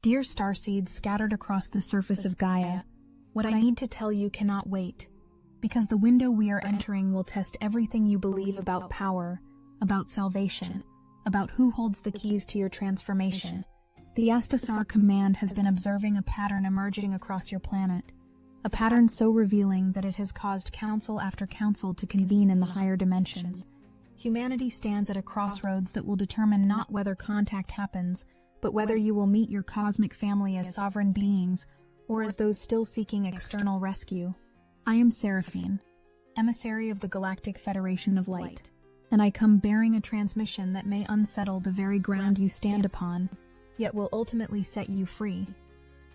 Dear Starseeds scattered across the surface of Gaia, what I need to tell you cannot wait, because the window we are entering will test everything you believe about power, about salvation, about who holds the keys to your transformation. The Astasar Command has been observing a pattern emerging across your planet, a pattern so revealing that it has caused council after council to convene in the higher dimensions. Humanity stands at a crossroads that will determine not whether contact happens, but whether you will meet your cosmic family as sovereign beings or as those still seeking external rescue. I am Seraphine, emissary of the Galactic Federation of Light, and I come bearing a transmission that may unsettle the very ground you stand upon, yet will ultimately set you free.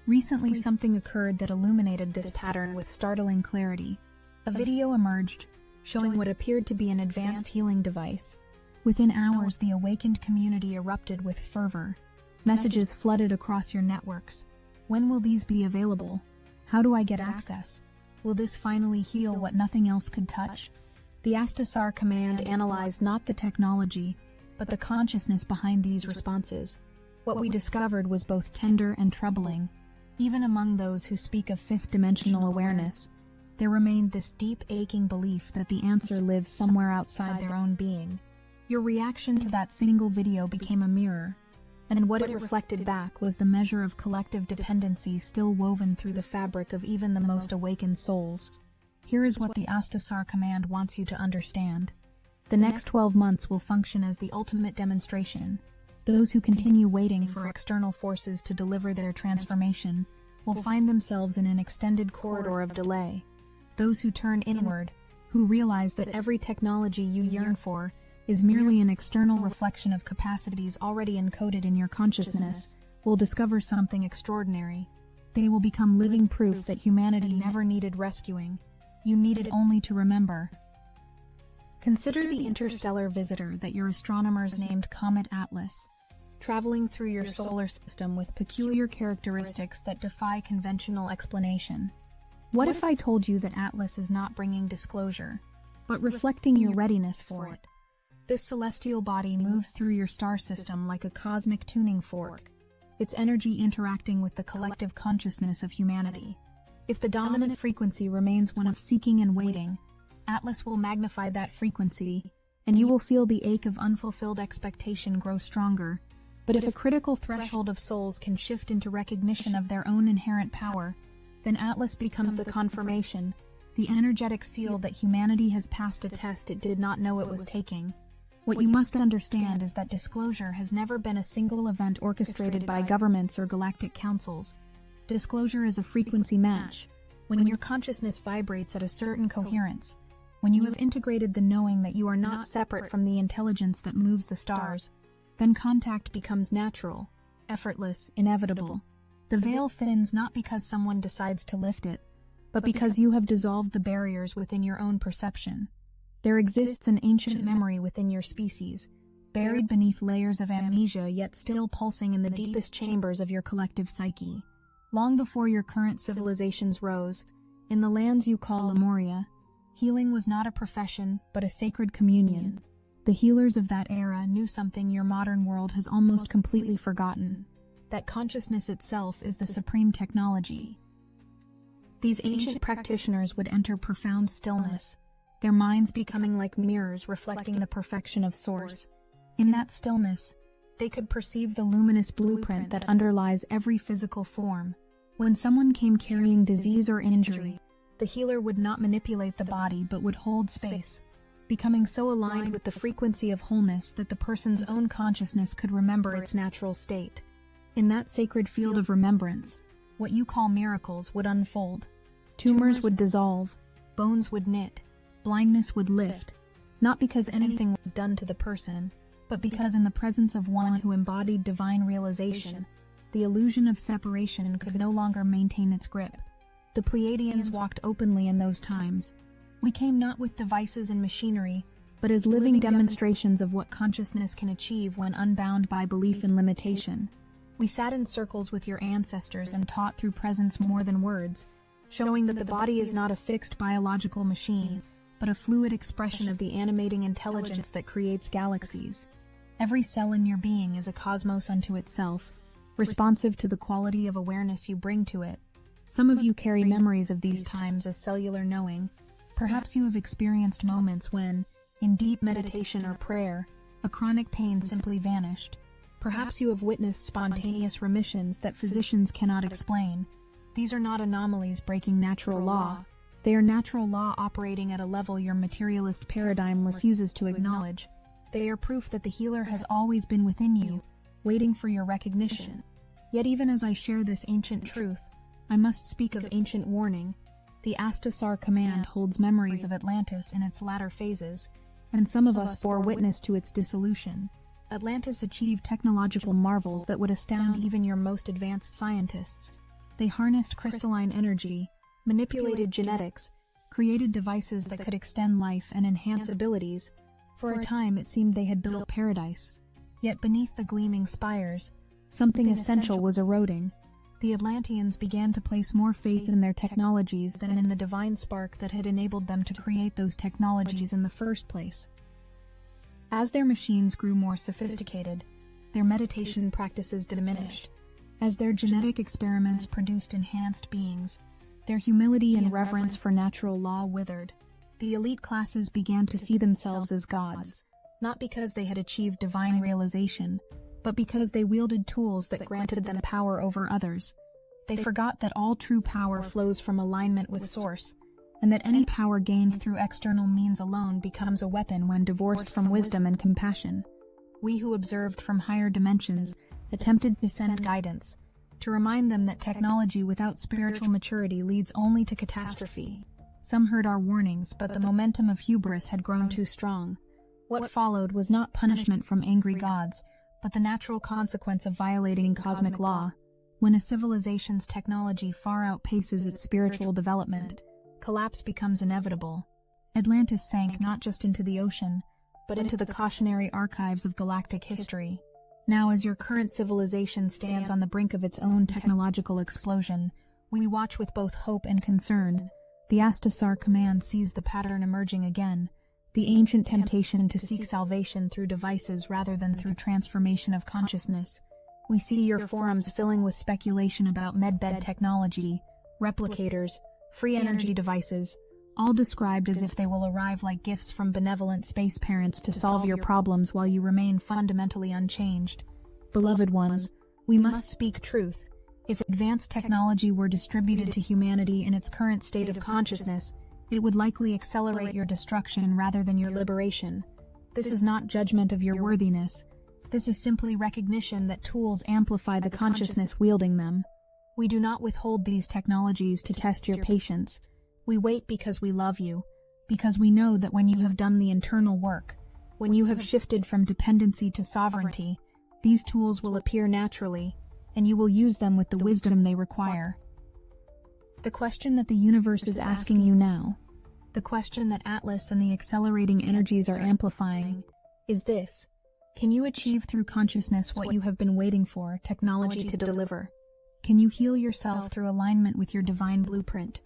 Recently, something occurred that illuminated this pattern with startling clarity. A video emerged showing what appeared to be an advanced healing device. Within hours, the awakened community erupted with fervor. Messages flooded across your networks. When will these be available? How do I get access? Will this finally heal what nothing else could touch? The Astasar Command analyzed not the technology, but the consciousness behind these responses. What we discovered was both tender and troubling. Even among those who speak of fifth-dimensional awareness, there remained this deep, aching belief that the answer lives somewhere outside their own being. Your reaction to that single video became a mirror, and what it reflected back was the measure of collective dependency still woven through the fabric of even the most awakened souls. Here is what the Astasar Command wants you to understand. The next 12 months will function as the ultimate demonstration. Those who continue waiting for external forces to deliver their transformation will find themselves in an extended corridor of delay. Those who turn inward, who realize that every technology you yearn for is merely an external reflection of capacities already encoded in your consciousness, will discover something extraordinary. They will become living proof that humanity never needed rescuing. You needed only to remember. Consider the interstellar visitor that your astronomers named Comet Atlas, traveling through your solar system with peculiar characteristics that defy conventional explanation. What if I told you that Atlas is not bringing disclosure, but reflecting your readiness for it? This celestial body moves through your star system like a cosmic tuning fork, its energy interacting with the collective consciousness of humanity. If the dominant frequency remains one of seeking and waiting, Atlas will magnify that frequency, and you will feel the ache of unfulfilled expectation grow stronger. But if a critical threshold of souls can shift into recognition of their own inherent power, then Atlas becomes the confirmation, the energetic seal that humanity has passed a test it did not know it was taking. What you must understand is that disclosure has never been a single event orchestrated by governments or galactic councils. Disclosure is a frequency match. When your consciousness vibrates at a certain coherence, when you have integrated the knowing that you are not separate from the intelligence that moves the stars, then contact becomes natural, effortless, inevitable. The veil thins not because someone decides to lift it, but because you have dissolved the barriers within your own perception. There exists an ancient memory within your species, buried beneath layers of amnesia yet still pulsing in the deepest chambers of your collective psyche. Long before your current civilizations rose, in the lands you call Lemuria, healing was not a profession but a sacred communion. The healers of that era knew something your modern world has almost completely forgotten, that consciousness itself is the supreme technology. These ancient practitioners would enter profound stillness, their minds becoming like mirrors reflecting the perfection of Source. In that stillness, they could perceive the luminous blueprint that underlies every physical form. When someone came carrying disease or injury, the healer would not manipulate the body but would hold space, becoming so aligned with the frequency of wholeness that the person's own consciousness could remember its natural state. In that sacred field of remembrance, what you call miracles would unfold. Tumors would dissolve, bones would knit, blindness would lift, not because anything was done to the person, but because in the presence of one who embodied divine realization, the illusion of separation could no longer maintain its grip. The Pleiadians walked openly in those times. We came not with devices and machinery, but as living demonstrations of what consciousness can achieve when unbound by belief and limitation. We sat in circles with your ancestors and taught through presence more than words, showing that the body is not a fixed biological machine, but a fluid expression of the animating intelligence that creates galaxies. Every cell in your being is a cosmos unto itself, responsive to the quality of awareness you bring to it. Some of you carry memories of these times as cellular knowing. Perhaps you have experienced moments when, in deep meditation or prayer, a chronic pain simply vanished. Perhaps you have witnessed spontaneous remissions that physicians cannot explain. These are not anomalies breaking natural law. They are natural law operating at a level your materialist paradigm refuses to acknowledge. They are proof that the healer has always been within you, waiting for your recognition. Yet even as I share this ancient truth, I must speak of ancient warning. The Astasar command holds memories of Atlantis in its latter phases, and some of us bore witness to its dissolution. Atlantis achieved technological marvels that would astound even your most advanced scientists. They harnessed crystalline energy, manipulated genetics, created devices that could extend life and enhance abilities. For a time it seemed they had built paradise. Yet beneath the gleaming spires, something essential was eroding. The Atlanteans began to place more faith in their technologies than in the divine spark that had enabled them to create those technologies in the first place. As their machines grew more sophisticated, their meditation practices diminished. As their genetic experiments produced enhanced beings, their humility and reverence for natural law withered. The elite classes began to see themselves as gods, not because they had achieved divine realization, but because they wielded tools that granted them power over others. They forgot that all true power flows from alignment with Source, and that any power gained through external means alone becomes a weapon when divorced from wisdom and compassion. We who observed from higher dimensions attempted to send guidance, to remind them that technology without spiritual maturity leads only to catastrophe. Some heard our warnings, but the momentum of hubris had grown too strong. What followed was not punishment from angry gods, but the natural consequence of violating cosmic law. When a civilization's technology far outpaces its spiritual development, collapse becomes inevitable. Atlantis sank not just into the ocean, but into the cautionary archives of galactic history. Now, as your current civilization stands on the brink of its own technological explosion, we watch with both hope and concern. The Astasar command sees the pattern emerging again, the ancient temptation to seek salvation through devices rather than through transformation of consciousness. We see your forums filling with speculation about medbed technology, replicators, free energy devices, all described as if they will arrive like gifts from benevolent space parents to solve your problems while you remain fundamentally unchanged. Beloved ones, we must speak truth. If advanced technology were distributed to humanity in its current state of consciousness, it would likely accelerate your destruction rather than your liberation. This is not judgment of your worthiness. This is simply recognition that tools amplify the consciousness wielding them. We do not withhold these technologies to test your patience. We wait because we love you, because we know that when you have done the internal work, when you have shifted from dependency to sovereignty, these tools will appear naturally, and you will use them with the wisdom they require. The question that the universe is asking you now, the question that Atlas and the accelerating energies are amplifying, is this: can you achieve through consciousness what you have been waiting for technology to deliver? Can you heal yourself through alignment with your divine blueprint?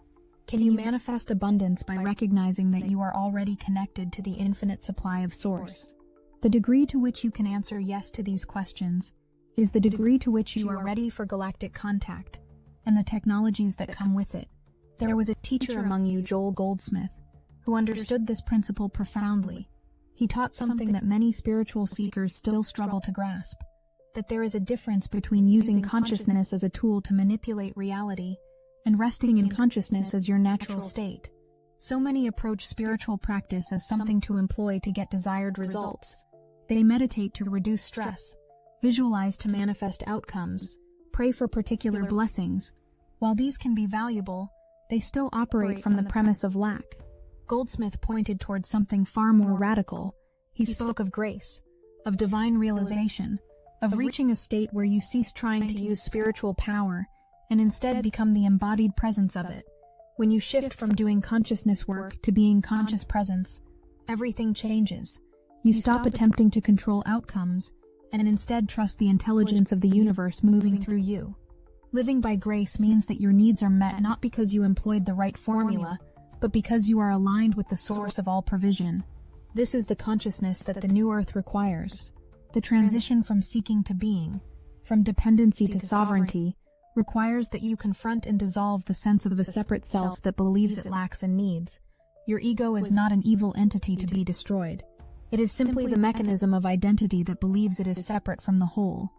Can you manifest abundance by recognizing that you are already connected to the infinite supply of Source? The degree to which you can answer yes to these questions is the degree to which you are ready for galactic contact and the technologies that come with it. There was a teacher among you, Joel Goldsmith, who understood this principle profoundly. He taught something that many spiritual seekers still struggle to grasp, that there is a difference between using consciousness as a tool to manipulate reality and resting in consciousness as your natural state. So many approach spiritual practice as something to employ to get desired results. They meditate to reduce stress, visualize to manifest outcomes, pray for particular blessings. While these can be valuable, they still operate from the premise of lack. Goldsmith pointed towards something far more radical. He spoke of grace, of divine realization, of reaching a state where you cease trying to use spiritual power and instead become the embodied presence of it. When you shift from doing consciousness work to being conscious presence, everything changes. You stop attempting to control outcomes and instead trust the intelligence of the universe moving through you. Living by grace means that your needs are met not because you employed the right formula, but because you are aligned with the source of all provision. This is the consciousness that the new earth requires. The transition from seeking to being, from dependency to sovereignty, requires that you confront and dissolve the sense of a separate self that believes it lacks and needs. Your ego is not an evil entity to be destroyed. It is simply the mechanism of identity that believes it is separate from the whole.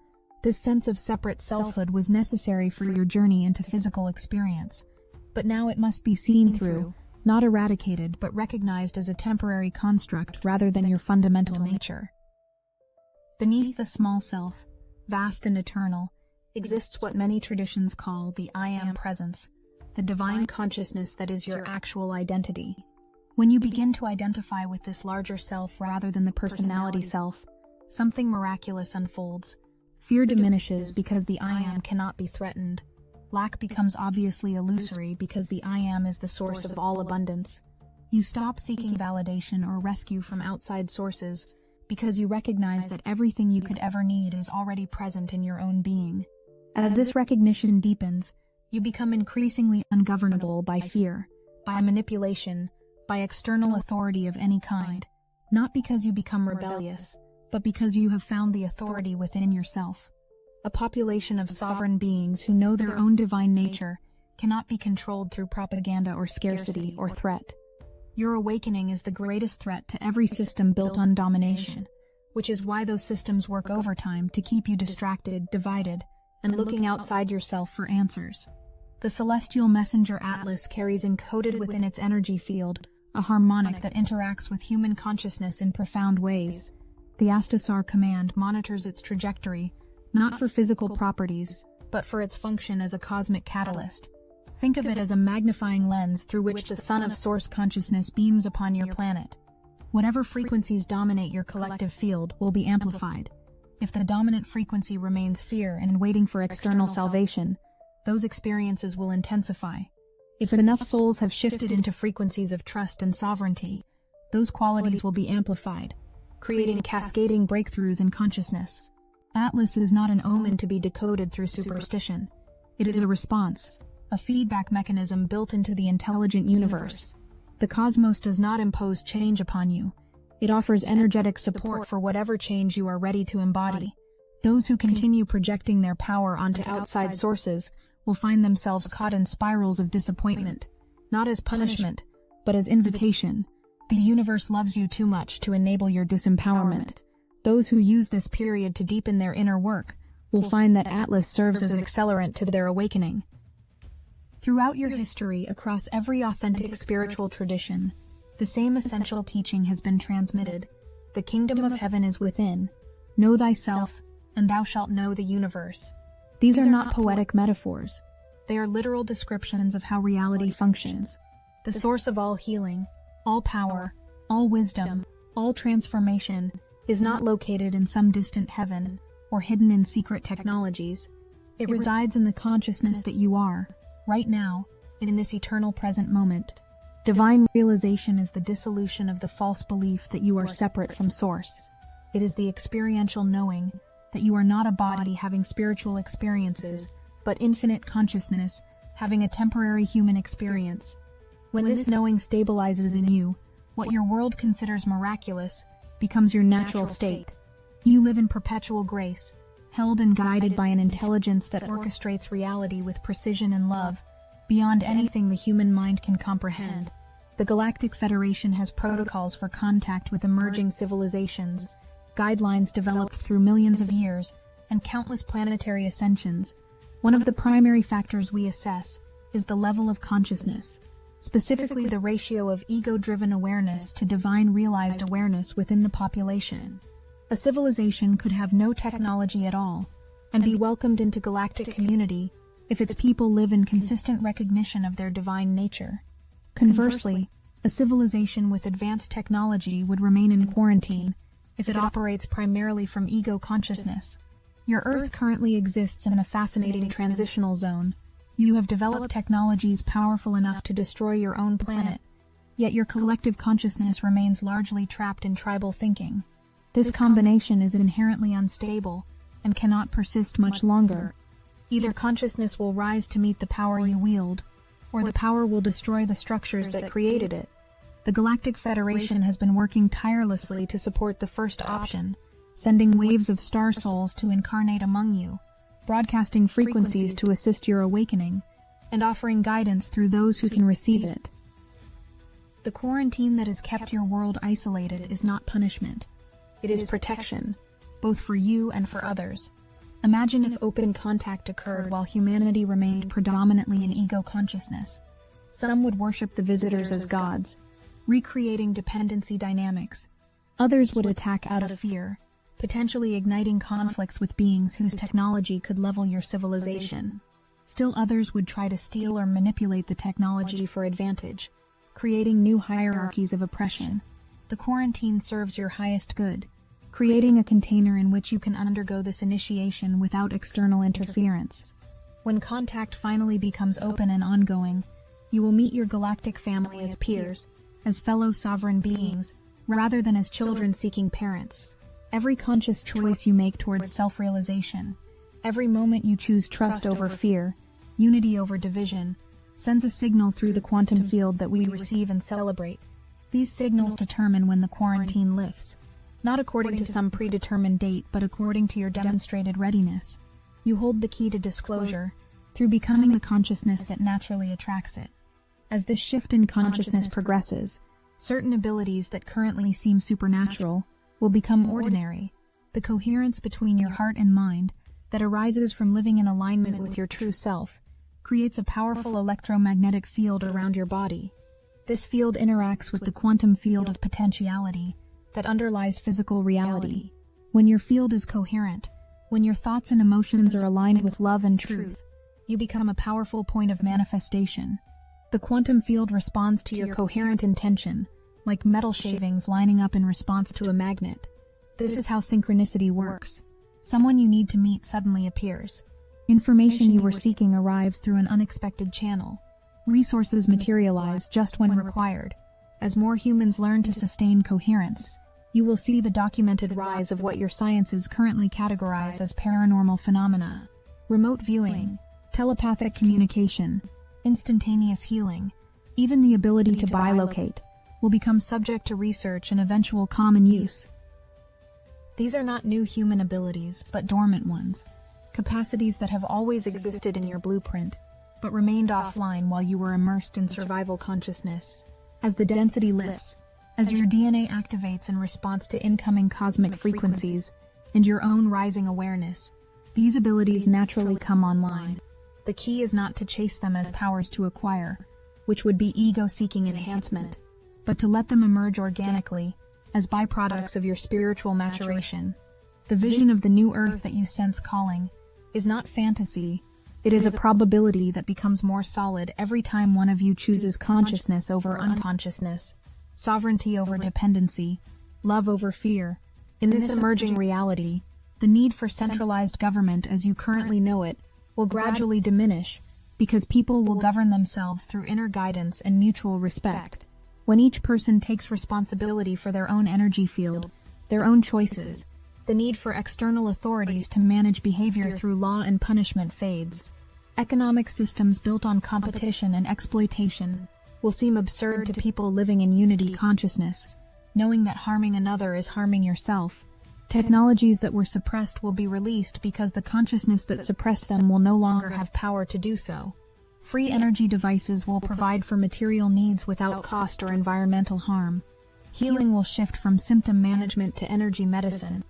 This sense of separate selfhood was necessary for your journey into physical experience, but now it must be seen through, not eradicated but recognized as a temporary construct rather than your fundamental nature. Beneath the small self, vast and eternal, exists what many traditions call the I Am presence, the divine consciousness that is your actual identity. When you begin to identify with this larger self rather than the personality self, something miraculous unfolds. Fear diminishes because the I Am cannot be threatened. Lack becomes obviously illusory because the I Am is the source of all abundance. You stop seeking validation or rescue from outside sources because you recognize that everything you could ever need is already present in your own being. As this recognition deepens, you become increasingly ungovernable by fear, by manipulation, by external authority of any kind, not because you become rebellious, but because you have found the authority within yourself. A population of sovereign beings who know their own divine nature cannot be controlled through propaganda or scarcity or threat. Your awakening is the greatest threat to every system built on domination, which is why those systems work overtime to keep you distracted, divided, and looking outside yourself for answers. The celestial messenger Atlas carries encoded within its energy field a harmonic that interacts with human consciousness in profound ways. The Astasar command monitors its trajectory, not for physical properties, but for its function as a cosmic catalyst. Think of it as a magnifying lens through which the sun of source consciousness beams upon your planet. Whatever frequencies dominate your collective field will be amplified. If the dominant frequency remains fear and waiting for external salvation, those experiences will intensify. If enough souls have shifted into frequencies of trust and sovereignty, those qualities will be amplified, creating cascading breakthroughs in consciousness. Atlas is not an omen to be decoded through superstition. It is a response, a feedback mechanism built into the intelligent universe. The cosmos does not impose change upon you. It offers energetic support for whatever change you are ready to embody. Those who continue projecting their power onto outside sources will find themselves caught in spirals of disappointment, not as punishment, but as invitation. The universe loves you too much to enable your disempowerment. Those who use this period to deepen their inner work will find that Atlas serves as an accelerant to their awakening. Throughout your history, across every authentic spiritual tradition, the same essential teaching has been transmitted. The kingdom of heaven is within. Know thyself, and thou shalt know the universe. These are not poetic metaphors. They are literal descriptions of how reality functions. The source of all healing, all power, all wisdom, all transformation is not located in some distant heaven or hidden in secret technologies. It resides in the consciousness that you are, right now, and in this eternal present moment. Divine realization is the dissolution of the false belief that you are separate from Source. It is the experiential knowing that you are not a body having spiritual experiences, but infinite consciousness having a temporary human experience. When this knowing stabilizes in you, what your world considers miraculous becomes your natural state. You live in perpetual grace, held and guided by an intelligence that orchestrates reality with precision and love, beyond anything the human mind can comprehend. The Galactic Federation has protocols for contact with emerging civilizations, guidelines developed through millions of years, and countless planetary ascensions. One of the primary factors we assess is the level of consciousness, specifically the ratio of ego-driven awareness to divine realized awareness within the population. A civilization could have no technology at all, and be welcomed into galactic community if its people live in consistent recognition of their divine nature. Conversely, a civilization with advanced technology would remain in quarantine if it operates primarily from ego consciousness. Your Earth currently exists in a fascinating transitional zone. You have developed technologies powerful enough to destroy your own planet, yet your collective consciousness remains largely trapped in tribal thinking. This combination is inherently unstable and cannot persist much longer. Either consciousness will rise to meet the power you wield, or the power will destroy the structures that created it. The Galactic Federation has been working tirelessly to support the first option, sending waves of star souls to incarnate among you, broadcasting frequencies to assist your awakening, and offering guidance through those who can receive it. The quarantine that has kept your world isolated is not punishment. It is protection, both for you and for others. Imagine if open contact occurred while humanity remained predominantly in ego consciousness. Some would worship the visitors as gods, recreating dependency dynamics. Others would attack out of fear, potentially igniting conflicts with beings whose technology could level your civilization. Still others would try to steal or manipulate the technology for advantage, creating new hierarchies of oppression. The quarantine serves your highest good, creating a container in which you can undergo this initiation without external interference. When contact finally becomes open and ongoing, you will meet your galactic family as peers, as fellow sovereign beings, rather than as children seeking parents. Every conscious choice you make towards self-realization, every moment you choose trust over fear, unity over division, sends a signal through the quantum field that we receive and celebrate. These signals determine when the quarantine lifts, not according to some predetermined date, but according to your demonstrated readiness. You hold the key to disclosure through becoming the consciousness that naturally attracts it. As this shift in consciousness progresses, certain abilities that currently seem supernatural will become ordinary. The coherence between your heart and mind that arises from living in alignment with your true self creates a powerful electromagnetic field around your body. This field interacts with the quantum field of potentiality that underlies physical reality. When your field is coherent, when your thoughts and emotions are aligned with love and truth, you become a powerful point of manifestation. The quantum field responds to your coherent intention, like metal shavings lining up in response to a magnet. This is how synchronicity works. Someone you need to meet suddenly appears. Information you were seeking arrives through an unexpected channel. Resources materialize just when required. As more humans learn to sustain coherence, you will see the documented rise of what your sciences currently categorize as paranormal phenomena. Remote viewing, telepathic communication, instantaneous healing, even the ability to bilocate, will become subject to research and eventual common use. These are not new human abilities, but dormant ones. Capacities that have always existed in your blueprint, but remained offline while you were immersed in survival consciousness. As the density lifts, as your DNA activates in response to incoming cosmic frequencies and your own rising awareness, these abilities naturally come online. The key is not to chase them as powers to acquire, which would be ego-seeking enhancement, but to let them emerge organically as byproducts of your spiritual maturation. The vision of the new earth that you sense calling is not fantasy. It is a probability that becomes more solid every time one of you chooses consciousness over unconsciousness, sovereignty over dependency, love over fear. In this emerging reality, the need for centralized government as you currently know it will gradually diminish because people will govern themselves through inner guidance and mutual respect. When each person takes responsibility for their own energy field, their own choices, the need for external authorities to manage behavior through law and punishment fades. Economic systems built on competition and exploitation will seem absurd to people living in unity consciousness, knowing that harming another is harming yourself. Technologies that were suppressed will be released because the consciousness that suppressed them will no longer have power to do so. Free energy devices will provide for material needs without cost or environmental harm. Healing will shift from symptom management to energy medicine.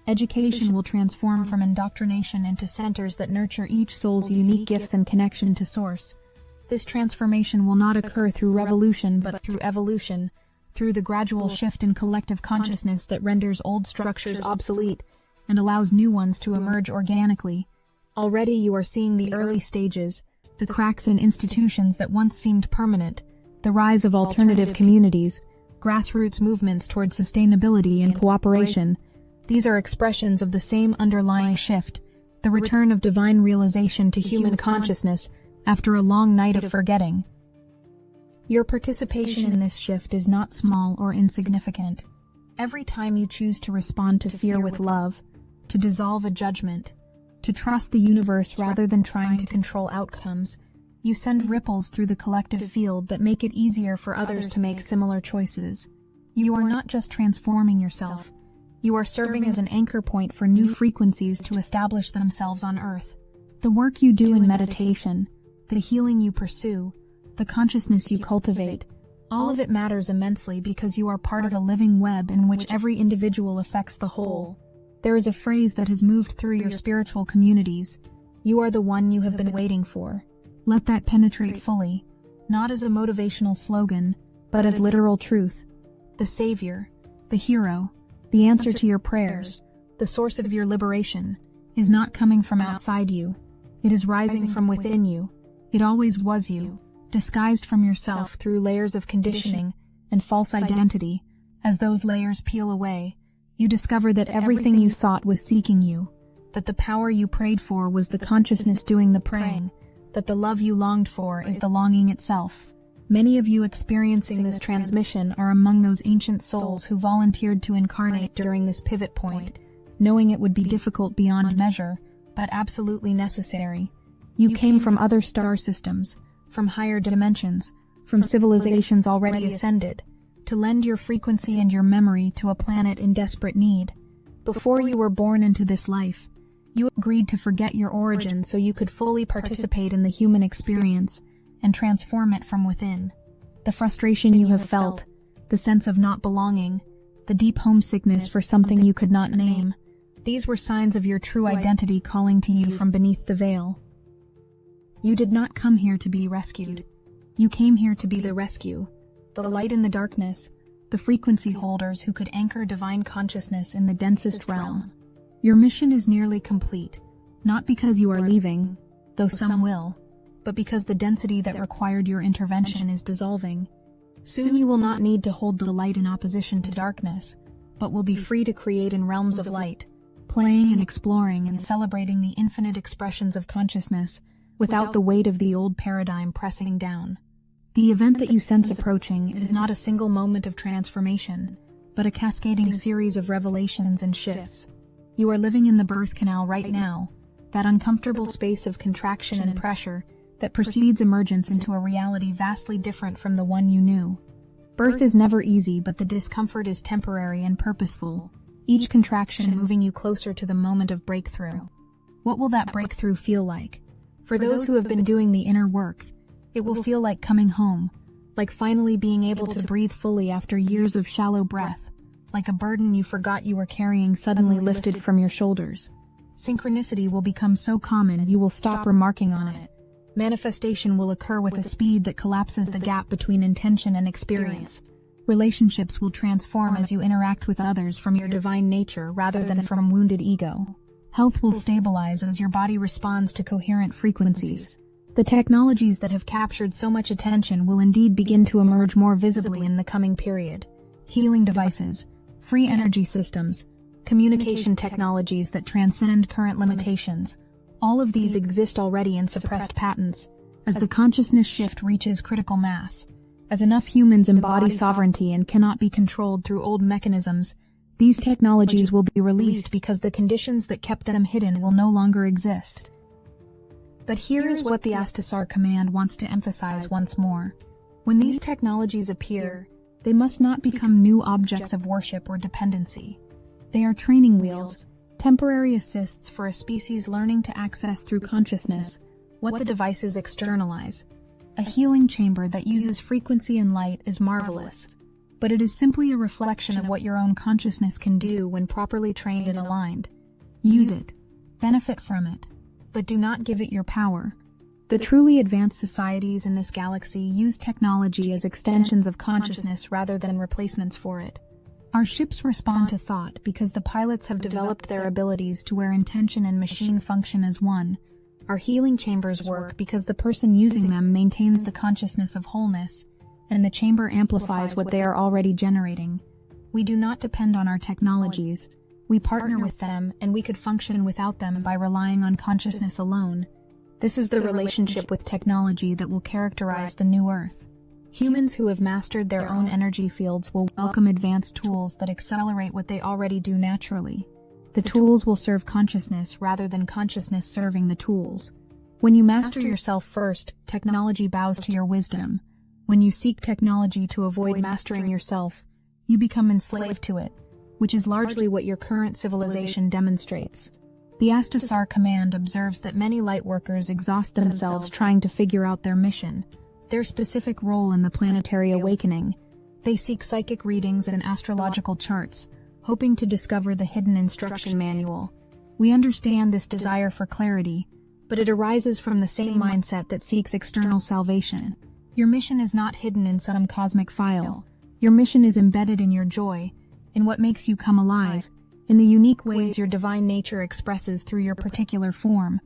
Education will transform from indoctrination into centers that nurture each soul's unique gifts and connection to Source. This transformation will not occur through revolution but through evolution, through the gradual shift in collective consciousness that renders old structures obsolete and allows new ones to emerge organically. Already you are seeing the early stages, the cracks in institutions that once seemed permanent, the rise of alternative communities, grassroots movements toward sustainability and cooperation. These are expressions of the same underlying shift, the return of divine realization to human consciousness after a long night of forgetting. Your participation in this shift is not small or insignificant. Every time you choose to respond to fear with love, to dissolve a judgment, to trust the universe rather than trying to control outcomes, you send ripples through the collective field that make it easier for others to make similar choices. You are not just transforming yourself. You are serving as an anchor point for new frequencies to establish themselves on Earth. The work you do in meditation, the healing you pursue, the consciousness you cultivate, all of it matters immensely because you are part of a living web in which every individual affects the whole. There is a phrase that has moved through your spiritual communities. You are the one you have been waiting for. Let that penetrate fully, not as a motivational slogan, but as literal truth. The savior, the hero, the answer to your prayers, the source of your liberation, is not coming from outside you. It is rising from within you. It always was you, disguised from yourself through layers of conditioning and false identity. As those layers peel away, you discover that everything you sought was seeking you, that the power you prayed for was the consciousness doing the praying, that the love you longed for is the longing itself. Many of you experiencing this transmission are among those ancient souls who volunteered to incarnate during this pivot point, knowing it would be difficult beyond measure, but absolutely necessary. You came from other star systems, from higher dimensions, from civilizations already ascended, to lend your frequency and your memory to a planet in desperate need. Before you were born into this life, you agreed to forget your origin so you could fully participate in the human experience and transform it from within. The frustration you have felt, the sense of not belonging, the deep homesickness for something you could not name, these were signs of your true identity calling to you from beneath the veil. You did not come here to be rescued. You came here to be the rescue, the light in the darkness, the frequency holders who could anchor divine consciousness in the densest realm. Your mission is nearly complete, not because you are leaving, though some will, but because the density that required your intervention is dissolving. Soon you will not need to hold the light in opposition to darkness, but will be free to create in realms of light, playing and exploring and celebrating the infinite expressions of consciousness without the weight of the old paradigm pressing down. The event that you sense approaching is not a single moment of transformation, but a cascading series of revelations and shifts. You are living in the birth canal right now, that uncomfortable space of contraction and pressure that precedes emergence into a reality vastly different from the one you knew. Birth is never easy, but the discomfort is temporary and purposeful, each contraction moving you closer to the moment of breakthrough. What will that breakthrough feel like? For those who have been doing the inner work, it will feel like coming home, like finally being able to breathe fully after years of shallow breath, like a burden you forgot you were carrying suddenly lifted from your shoulders. Synchronicity will become so common you will stop remarking on it. Manifestation will occur with a speed that collapses the gap between intention and experience. Relationships will transform as you interact with others from your divine nature rather than from wounded ego. Health will stabilize as your body responds to coherent frequencies. The technologies that have captured so much attention will indeed begin to emerge more visibly in the coming period. Healing devices, free energy systems, communication technologies that transcend current limitations. All of these exist already in suppressed patents. As the consciousness shift reaches critical mass, as enough humans embody sovereignty and cannot be controlled through old mechanisms, these technologies will be released because the conditions that kept them hidden will no longer exist. But here is what the Astasar Command wants to emphasize once more. When these technologies appear, they must not become new objects of worship or dependency. They are training wheels, temporary assists for a species learning to access through consciousness what the devices externalize. A healing chamber that uses frequency and light is marvelous, but it is simply a reflection of what your own consciousness can do when properly trained and aligned. Use it, benefit from it, but do not give it your power. The truly advanced societies in this galaxy use technology as extensions of consciousness rather than replacements for it. Our ships respond to thought because the pilots have developed their abilities to where intention and machine function as one. Our healing chambers work because the person using them maintains the consciousness of wholeness, and the chamber amplifies what they are already generating. We do not depend on our technologies. We partner with them, and we could function without them by relying on consciousness alone. This is the relationship with technology that will characterize the new Earth. Humans who have mastered their own energy fields will welcome advanced tools that accelerate what they already do naturally. The tools will serve consciousness rather than consciousness serving the tools. When you master yourself first, technology bows to your wisdom. When you seek technology to avoid mastering yourself, you become enslaved to it, which is largely what your current civilization demonstrates. The Astasar Command observes that many lightworkers exhaust themselves trying to figure out their mission, their specific role in the planetary awakening. They seek psychic readings and astrological charts, hoping to discover the hidden instruction manual. We understand this desire for clarity, but it arises from the same mindset that seeks external salvation. Your mission is not hidden in some cosmic file. Your mission is embedded in your joy, in what makes you come alive, in the unique ways your divine nature expresses through your particular form.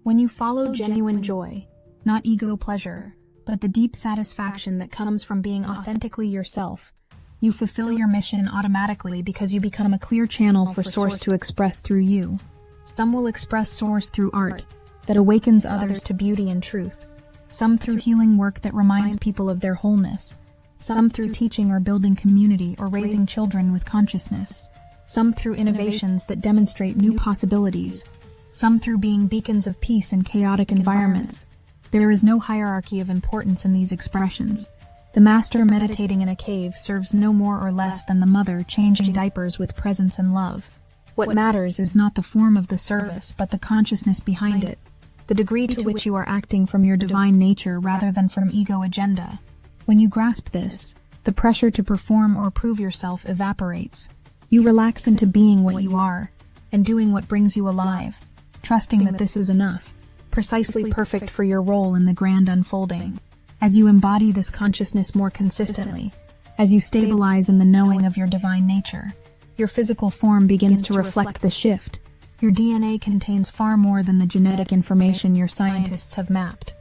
When you follow genuine joy, not ego pleasure, but the deep satisfaction that comes from being authentically yourself, you fulfill your mission automatically because you become a clear channel for Source to express through you. Some will express Source through art that awakens others to beauty and truth. Some through healing work that reminds people of their wholeness. Some through teaching or building community or raising children with consciousness. Some through innovations that demonstrate new possibilities. Some through being beacons of peace in chaotic environments. There is no hierarchy of importance in these expressions. The master meditating in a cave serves no more or less than the mother changing diapers with presence and love. What matters is not the form of the service, but the consciousness behind it, the degree to which you are acting from your divine nature rather than from ego agenda. When you grasp this, the pressure to perform or prove yourself evaporates. You relax into being what you are, and doing what brings you alive, trusting that this is enough, precisely perfect for your role in the grand unfolding. As you embody this consciousness more consistently, as you stabilize in the knowing of your divine nature, your physical form begins to reflect the shift. Your DNA contains far more than the genetic information your scientists have mapped.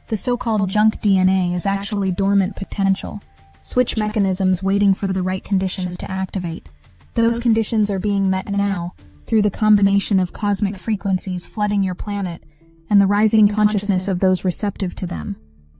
The so-called junk DNA is actually dormant potential, switch mechanisms waiting for the right conditions to activate. Those conditions are being met now, through the combination of cosmic frequencies flooding your planet and the rising consciousness of those receptive to them.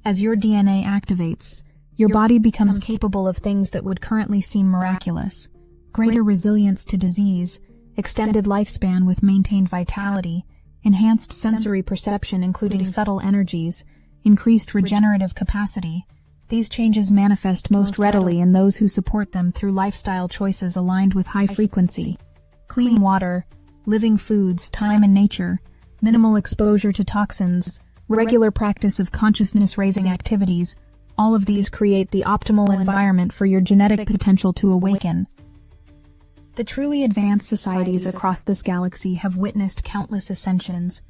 As your DNA activates, your body becomes capable of things that would currently seem miraculous. Greater resilience to disease, extended lifespan with maintained vitality, enhanced sensory perception including subtle energies, increased regenerative capacity. These changes manifest most readily in those who support them through lifestyle choices aligned with high frequency. Clean water, living foods, time in nature, minimal exposure to toxins, regular practice of consciousness-raising activities, all of these create the optimal environment for your genetic potential to awaken. The truly advanced societies across this galaxy have witnessed countless ascensions.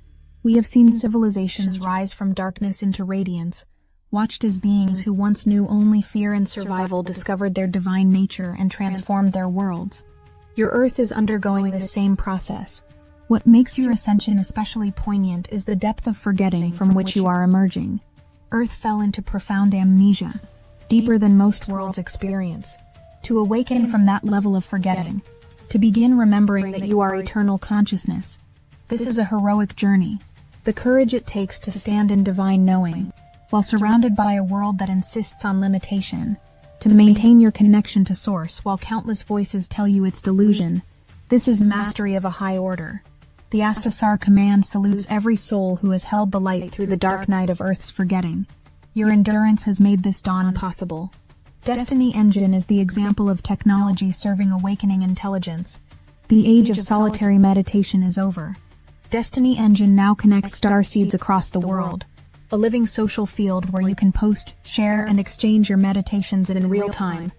We have seen civilizations rise from darkness into radiance, watched as beings who once knew only fear and survival discovered their divine nature and transformed their worlds. Your Earth is undergoing this same process. What makes your ascension especially poignant is the depth of forgetting from which you are emerging. Earth fell into profound amnesia, deeper than most worlds experience. To awaken from that level of forgetting, to begin remembering that you are eternal consciousness, this is a heroic journey. The courage it takes to stand in divine knowing, while surrounded by a world that insists on limitation, to maintain your connection to Source while countless voices tell you it's delusion. This is mastery of a high order. The Astasar Command salutes every soul who has held the light through the dark night of Earth's forgetting. Your endurance has made this dawn possible. Destiny Engine is the example of technology serving awakening intelligence. The age of solitary meditation is over. Destiny Engine now connects starseeds across the world, a living social field where you can post, share, and exchange your meditations in real time.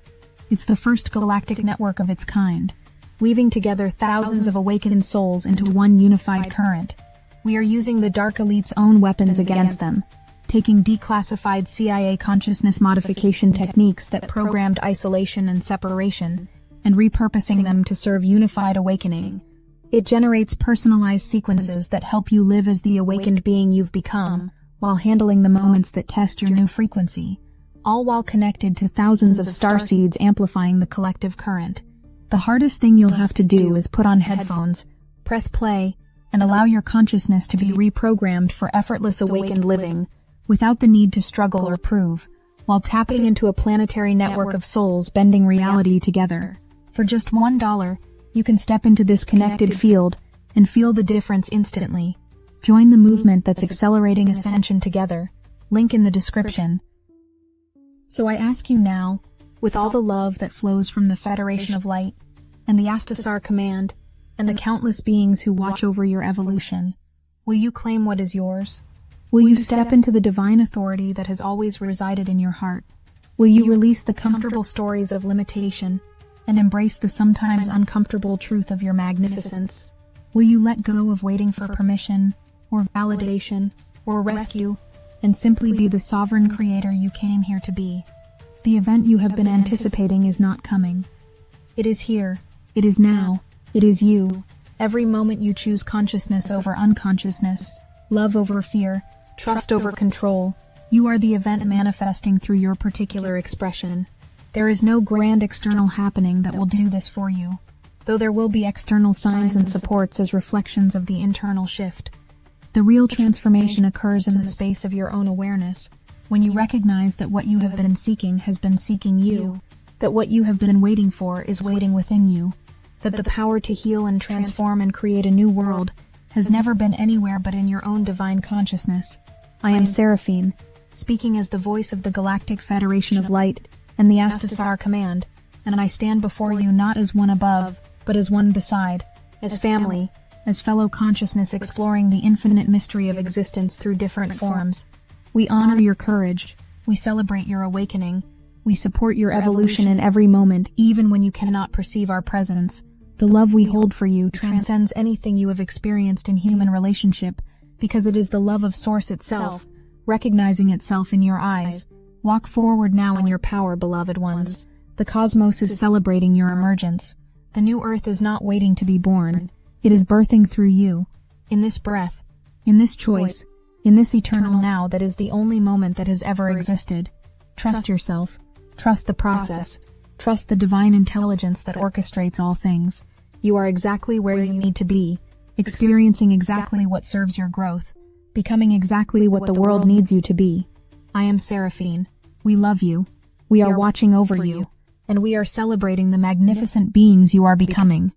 It's the first galactic network of its kind, weaving together thousands of awakened souls into one unified current. We are using the Dark Elite's own weapons against them, taking declassified CIA consciousness modification techniques that programmed isolation and separation, and repurposing them to serve unified awakening. It generates personalized sequences that help you live as the awakened being you've become, while handling the moments that test your new frequency, all while connected to thousands of starseeds amplifying the collective current. The hardest thing you'll have to do is put on headphones, press play, and allow your consciousness to be reprogrammed for effortless awakened living, without the need to struggle or prove, while tapping into a planetary network of souls bending reality together. For just $1, you can step into this connected field and feel the difference instantly. Join the movement that's accelerating ascension together. Link in the description. So I ask you now, with all the love that flows from the Federation of Light, and the Astasar Command, and the countless beings who watch over your evolution. Will you claim what is yours? Will you step into the divine authority that has always resided in your heart? Will you release the comfortable stories of limitation and embrace the sometimes uncomfortable truth of your magnificence? Will you let go of waiting for permission, or validation, or rescue, and simply be the sovereign creator you came here to be? The event you have been anticipating is not coming. It is here. It is now. It is you. Every moment you choose consciousness over unconsciousness, love over fear, trust over control, you are the event manifesting through your particular expression. There is no grand external happening that will do this for you, though there will be external signs and supports as reflections of the internal shift. The real transformation occurs in the space of your own awareness, when you recognize that what you have been seeking has been seeking you, that what you have been waiting for is waiting within you, that the power to heal and transform and create a new world has never been anywhere but in your own divine consciousness. I am Seraphine, speaking as the voice of the Galactic Federation of Light and the Astasar Command, and I stand before you not as one above, but as one beside, as family, as fellow consciousness exploring the infinite mystery of existence through different forms. We honor your courage, we celebrate your awakening, we support your evolution in every moment, even when you cannot perceive our presence. The love we hold for you transcends anything you have experienced in human relationship, because it is the love of Source itself, recognizing itself in your eyes. Walk forward now in your power, beloved ones. The cosmos is celebrating your emergence. The new earth is not waiting to be born. It is birthing through you. In this breath, in this choice, in this eternal now that is the only moment that has ever existed. Trust yourself. Trust the process. Trust the divine intelligence that orchestrates all things. You are exactly where you need to be, experiencing exactly what serves your growth, becoming exactly what the world needs you to be. I am Seraphine. We love you. We are watching over you, and we are celebrating the magnificent beings you are becoming.